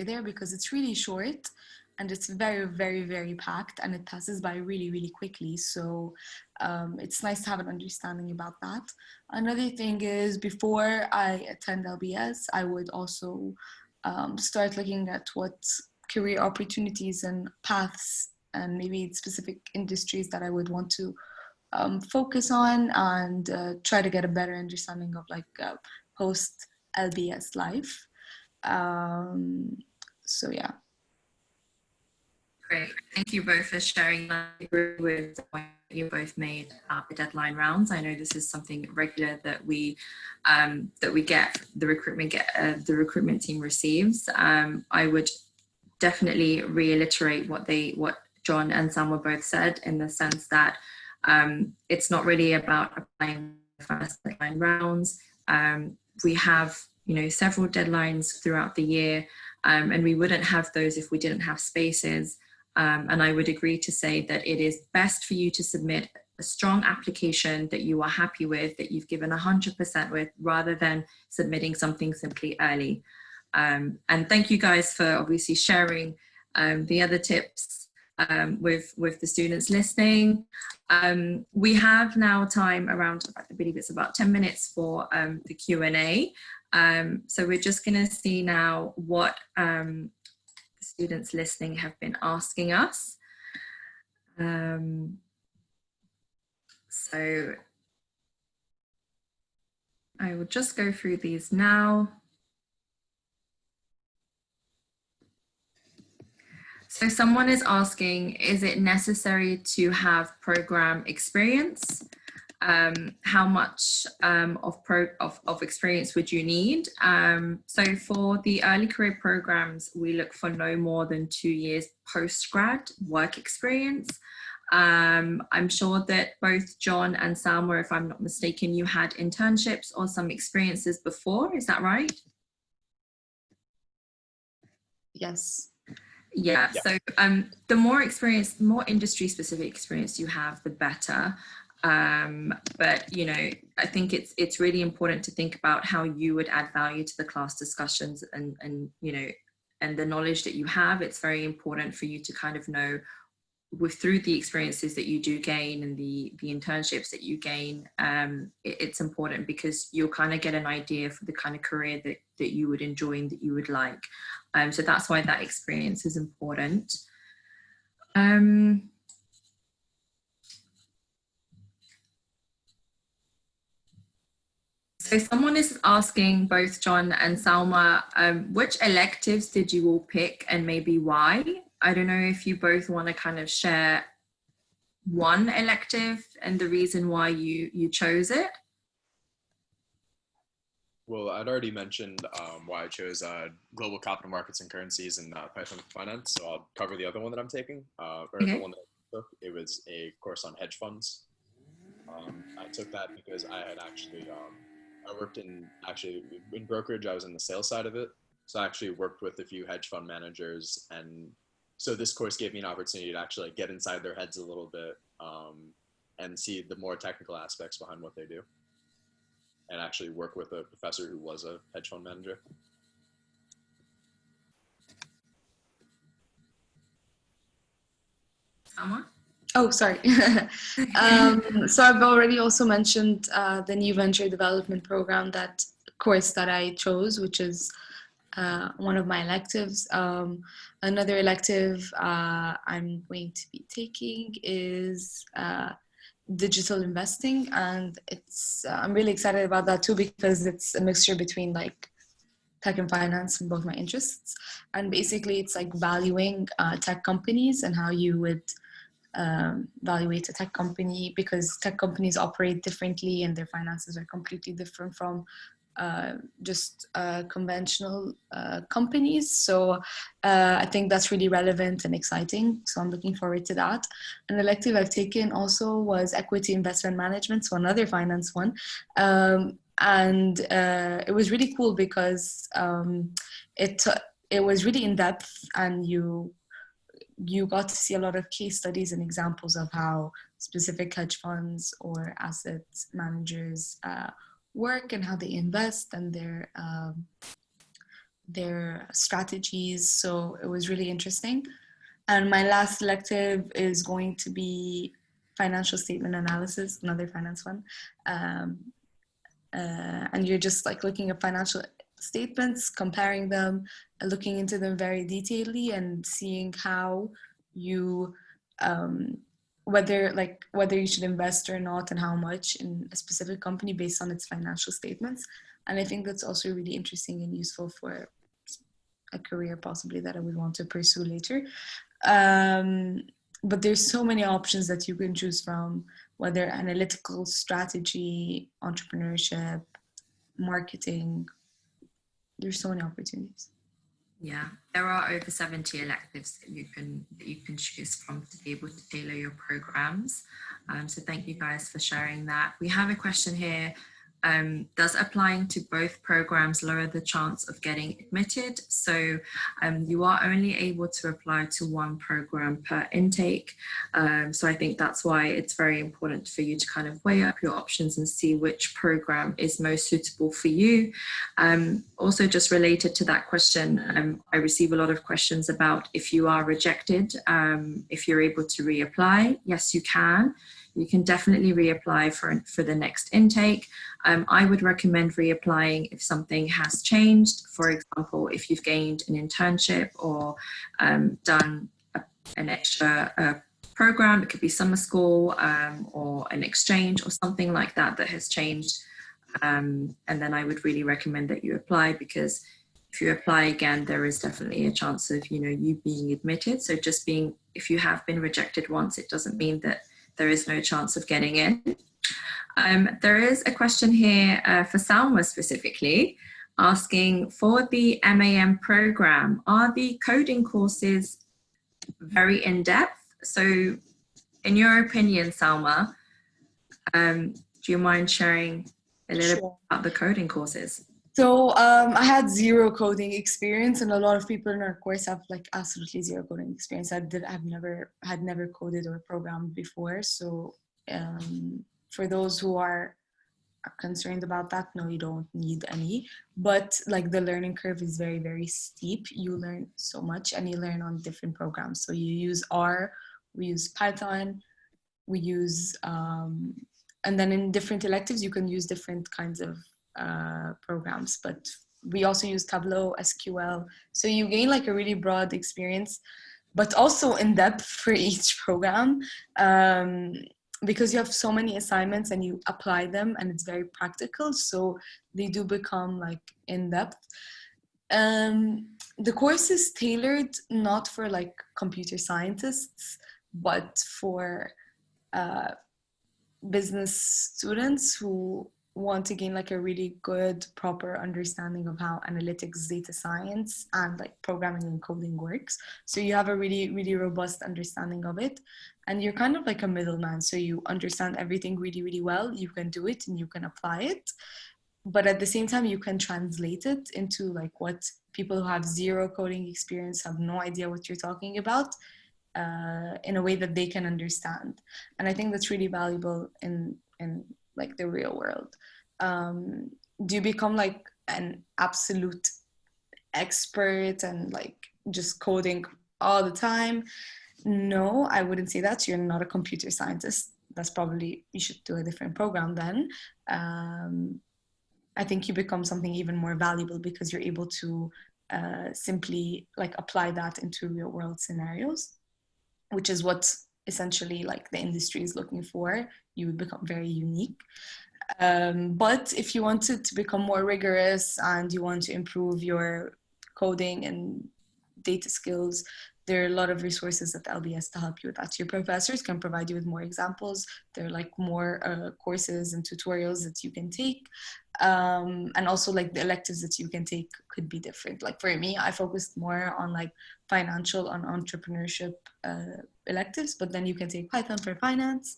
there, because it's really short and it's very, very, very packed, and it passes by really, really quickly. So it's nice to have an understanding about that. Another thing is, before I attend LBS, I would also start looking at what career opportunities and paths and maybe specific industries that I would want to focus on, and try to get a better understanding of like post LBS life. So yeah. Great. Thank you both for sharing that. I agree with the point you both made about the deadline rounds. I know this is something regular that we get, the recruitment team receives. I would definitely reiterate what John and Sam both said, in the sense that it's not really about applying first deadline rounds. We have, several deadlines throughout the year, and we wouldn't have those if we didn't have spaces. And I would agree to say that it is best for you to submit a strong application that you are happy with, that you've given 100% with, rather than submitting something simply early. And thank you guys for obviously sharing the other tips with the students listening. We have now time around, I believe it's about 10 minutes for the Q&A. So we're just going to see now what the students listening have been asking us. So I will just go through these now. So someone is asking, is it necessary to have program experience? How much of experience would you need? So for the early career programs, we look for no more than 2 years post-grad work experience. I'm sure that both John and Salma, if I'm not mistaken, you had internships or some experiences before, is that right? Yes. Yeah. So the more experience, more industry specific experience you have, the better. But I think it's really important to think about how you would add value to the class discussions, and and the knowledge that you have. It's very important for you to kind of know, through the experiences that you do gain and the internships that you gain, it's important because you'll kind of get an idea for the kind of career that you would enjoy and that you would like. So that's why that experience is important. So someone is asking both John and Salma, which electives did you all pick and maybe why? I don't know if you both want to kind of share one elective and the reason why you chose it. Well, I'd already mentioned why I chose global capital markets and currencies and Python finance, so I'll cover the other one that I'm taking. The one that I took, it was a course on hedge funds. I took that because I had actually, I worked in brokerage. I was in the sales side of it, so I actually worked with a few hedge fund managers, and so this course gave me an opportunity to actually get inside their heads a little bit and see the more technical aspects behind what they do, and actually work with a professor who was a hedge fund manager. Salma? Oh, sorry. So I've already also mentioned the new venture development program, that course that I chose, which is one of my electives. Another elective I'm going to be taking is digital investing, and it's I'm really excited about that too, because it's a mixture between like tech and finance and both my interests. And basically it's like valuing tech companies and how you would evaluate a tech company, because tech companies operate differently and their finances are completely different from just conventional companies. So I think that's really relevant and exciting. So I'm looking forward to that. An elective I've taken also was equity investment management, so another finance one. And it was really cool because it was really in depth, and you got to see a lot of case studies and examples of how specific hedge funds or asset managers work and how they invest and their strategies. So it was really interesting. And my last elective is going to be financial statement analysis, another finance one. And you're just like looking at financial statements, comparing them, looking into them very detailedly, and seeing how you whether you should invest or not, and how much in a specific company based on its financial statements. And I think that's also really interesting and useful for a career possibly that I would want to pursue later. But there's so many options that you can choose from, whether analytical strategy, entrepreneurship, marketing. There's so many opportunities. Yeah, there are over 70 electives that you can choose from to be able to tailor your programs. So thank you guys for sharing that. We have a question here. Does applying to both programs lower the chance of getting admitted? So you are only able to apply to one program per intake. So I think that's why it's very important for you to kind of weigh up your options and see which program is most suitable for you. Also, just related to that question, I receive a lot of questions about if you are rejected, if you're able to reapply. Yes, you can. You can definitely reapply for the next intake. I would recommend reapplying if something has changed. For example, if you've gained an internship or done an extra program, it could be summer school or an exchange or something like that that has changed. And then I would really recommend that you apply, because if you apply again, there is definitely a chance of, you being admitted. So if you have been rejected once, it doesn't mean that there is no chance of getting in. There is a question here for Salma specifically, asking for the MAM program, are the coding courses very in-depth? So in your opinion, Salma, do you mind sharing a little bit about the coding courses? So I had zero coding experience, and a lot of people in our course have like absolutely zero coding experience. I've never coded or programmed before. So for those who are concerned about that, no, you don't need any. But like the learning curve is very, very steep. You learn so much, and you learn on different programs. So you use R, we use Python, we use, and then in different electives, you can use different kinds of programs, but we also use Tableau, SQL. So you gain like a really broad experience, but also in depth for each program, because you have so many assignments and you apply them, and it's very practical. So they do become like in depth. The course is tailored not for like computer scientists, but for business students who want to gain like a really good, proper understanding of how analytics, data science, and like programming and coding works. So you have a really, really robust understanding of it. And you're kind of like a middleman. So you understand everything really, really well. You can do it and you can apply it. But at the same time, you can translate it into like what people who have zero coding experience, have no idea what you're talking about, in a way that they can understand. And I think that's really valuable in like the real world. Do you become like an absolute expert and like just coding all the time? No, I wouldn't say that. You're not a computer scientist. That's probably, you should do a different program then. I think you become something even more valuable because you're able to simply like apply that into real world scenarios, which is what essentially like the industry is looking for. You would become very unique. But if you wanted to become more rigorous and you want to improve your coding and data skills, there are a lot of resources at the LBS to help you with that. Your professors can provide you with more examples. There are like more courses and tutorials that you can take. And also like the electives that you can take could be different. Like for me, I focused more on like financial and entrepreneurship electives, but then you can take Python for finance,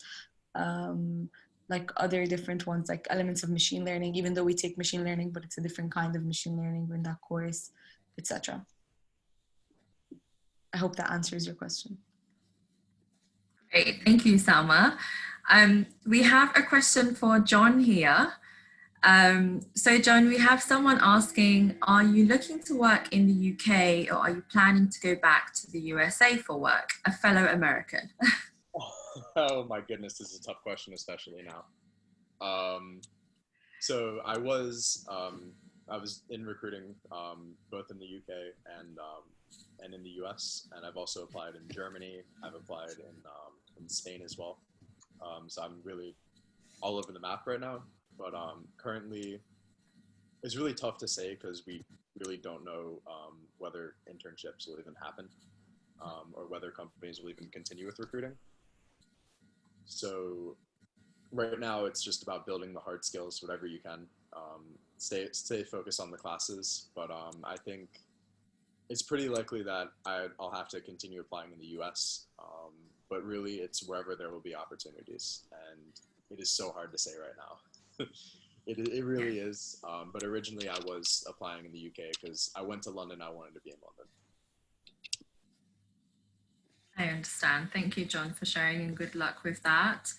like other different ones, like elements of machine learning, even though we take machine learning, but it's a different kind of machine learning in that course, etc. I hope that answers your question. Great, thank you, Salma. We have a question for John here. So John, we have someone asking, are you looking to work in the UK or are you planning to go back to the USA for work? A fellow American. Oh my goodness, this is a tough question, especially now. So I was in recruiting both in the UK and in the US, and I've also applied in Germany. I've applied in Spain as well. So I'm really all over the map right now. But currently, it's really tough to say because we really don't know whether internships will even happen or whether companies will even continue with recruiting. So right now, it's just about building the hard skills, whatever you can. Stay focused on the classes, but I think it's pretty likely that I'll have to continue applying in the US. But really, it's wherever there will be opportunities, and it is so hard to say right now. It really is, but originally I was applying in the UK because I went to London. I wanted to be in London. I understand. Thank you, John, for sharing, and good luck with that.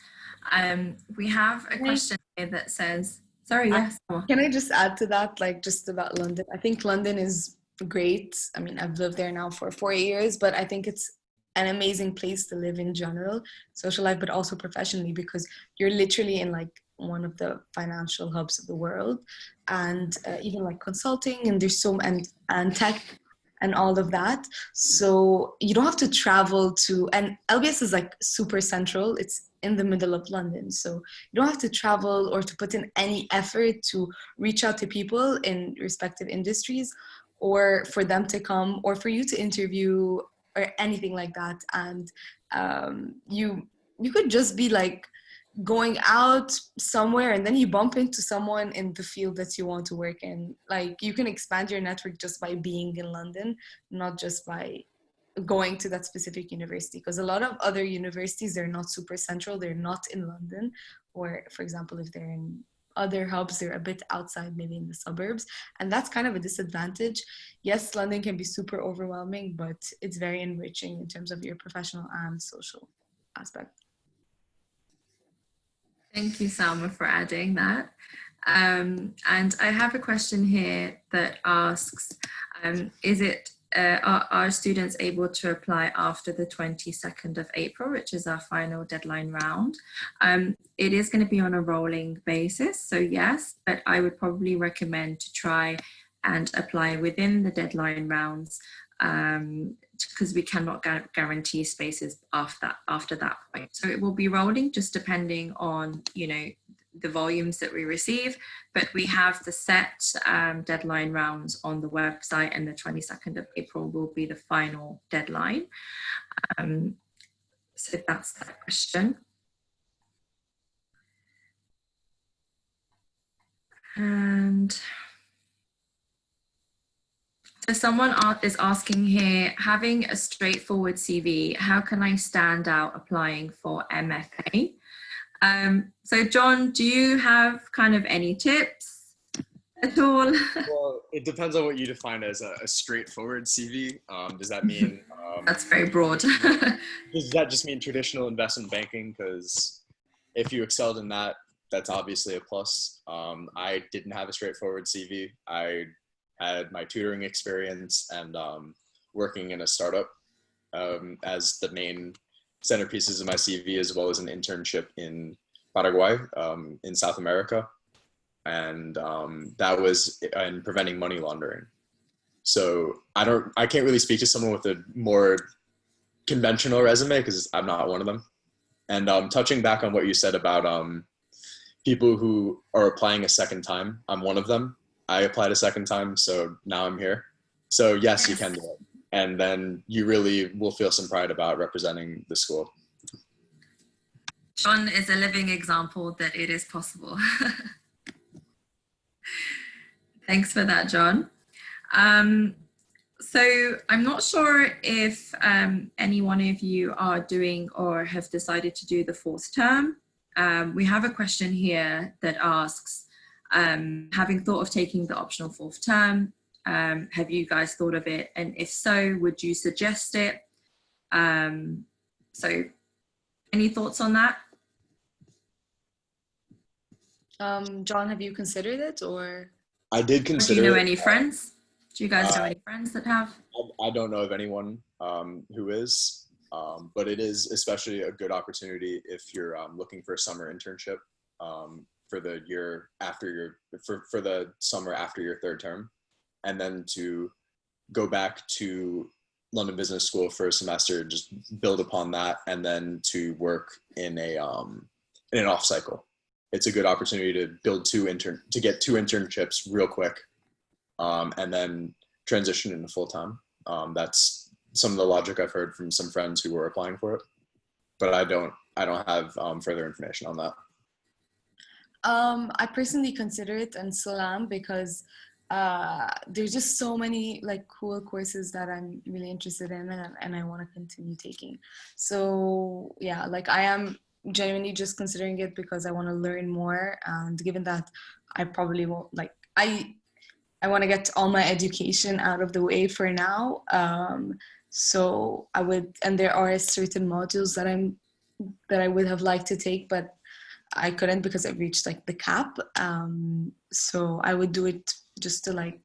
We have a question here that says, sorry, yes. Can I just add to that, like just about London? I think London is great. I mean, I've lived there now for 4 years, but I think it's an amazing place to live in general, social life, but also professionally, because you're literally in like one of the financial hubs of the world, and even like consulting, and there's and tech and all of that. So you don't have to travel to, and LBS is like super central. It's in the middle of London. So you don't have to travel or to put in any effort to reach out to people in respective industries, or for them to come, or for you to interview or anything like that. And you could just be like going out somewhere and then you bump into someone in the field that you want to work in. Like you can expand your network just by being in London, not just by going to that specific university, because a lot of other universities, they're not super central, they're not in London, or for example, if they're in other hubs, they're a bit outside, maybe in the suburbs, and that's kind of a disadvantage. Yes, London can be super overwhelming, but it's very enriching in terms of your professional and social aspect. Thank you, Salma, for adding that. And I have a question here that asks, are students able to apply after the 22nd of April, which is our final deadline round? It is going to be on a rolling basis, so yes, but I would probably recommend to try and apply within the deadline rounds, because we cannot guarantee spaces after that point. So it will be rolling, just depending on, you know, the volumes that we receive, but we have the set deadline rounds on the website, and the 22nd of April will be the final deadline. So that's that question. And so someone is asking here, having a straightforward CV, how can I stand out applying for MFA? So John, do you have kind of any tips at all? Well, it depends on what you define as a straightforward CV. Does that mean... That's very broad. Does that just mean traditional investment banking? Because if you excelled in that, that's obviously a plus. I didn't have a straightforward CV. I had my tutoring experience and working in a startup as the main centerpieces of my CV, as well as an internship in Paraguay in South America. And that was in preventing money laundering. So I can't really speak to someone with a more conventional resume because I'm not one of them. And touching back on what you said about people who are applying a second time, I'm one of them. I applied a second time, so now I'm here. So yes, you can do it. and then you really will feel some pride about representing the school. John is a living example that it is possible. Thanks for that, John. So I'm not sure if any one of you are doing or have decided to do the fourth term. We have a question here that asks, having thought of taking the optional fourth term, have you guys thought of it? And if so, would you suggest it? So any thoughts on that? John, have you considered it, or? I did consider. Do you know any friends? Do you guys know any friends that have? I don't know of anyone who is, but it is especially a good opportunity if you're looking for a summer internship for the year after your for the summer after your third term, and then to go back to London Business School for a semester, just build upon that, and then to work in an off cycle. It's a good opportunity to get two internships real quick, and then transition into full time. That's some of the logic I've heard from some friends who were applying for it, but I don't have further information on that. I personally consider it and still am, because there's just so many like cool courses that I'm really interested in and I want to continue taking. So yeah, like I am genuinely just considering it because I want to learn more, and given that I probably won't, like I want to get all my education out of the way for now. So I would, and there are certain modules that I would have liked to take, but I couldn't because I've reached like the cap. So I would do it just to like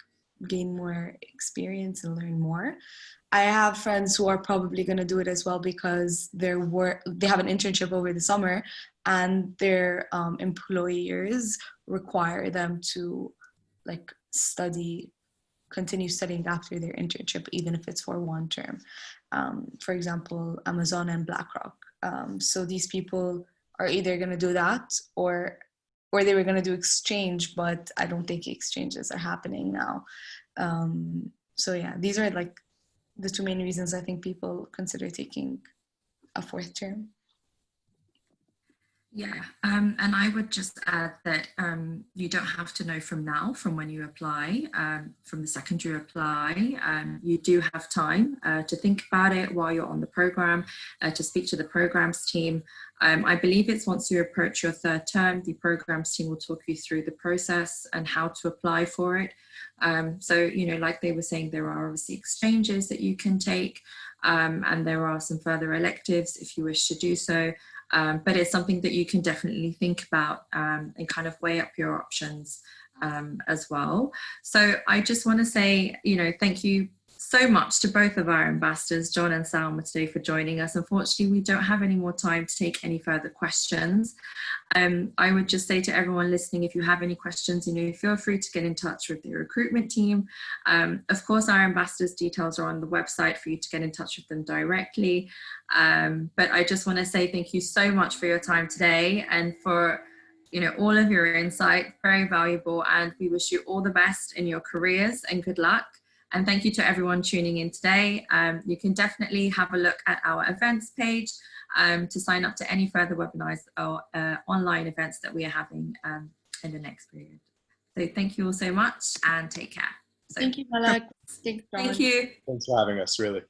gain more experience and learn more. I have friends who are probably going to do it as well because they have an internship over the summer, and their employers require them to like continue studying after their internship, even if it's for one term. For example, Amazon and BlackRock. So these people are either going to do that or they were going to do exchange, but I don't think exchanges are happening now. So yeah, these are like the two main reasons I think people consider taking a fourth term. Yeah, and I would just add that you don't have to know from now, from when you apply, from the second you apply. You do have time to think about it while you're on the program, to speak to the programs team. I believe it's once you approach your third term, the programs team will talk you through the process and how to apply for it. So, you know, like they were saying, there are obviously exchanges that you can take, and there are some further electives if you wish to do so. But it's something that you can definitely think about and kind of weigh up your options as well. So I just want to say, you know, thank you so much to both of our ambassadors, John and Salma, today for joining us. Unfortunately, we don't have any more time to take any further questions. I would just say to everyone listening, if you have any questions, you know, feel free to get in touch with the recruitment team. Of course, our ambassadors' details are on the website for you to get in touch with them directly. But I just want to say thank you so much for your time today and for, you know, all of your insight, very valuable, and we wish you all the best in your careers and good luck. And thank you to everyone tuning in today. You can definitely have a look at our events page to sign up to any further webinars or online events that we are having in the next period. So thank you all so much and take care. So, Thank you, Malak. thank you. Thanks for having us, really.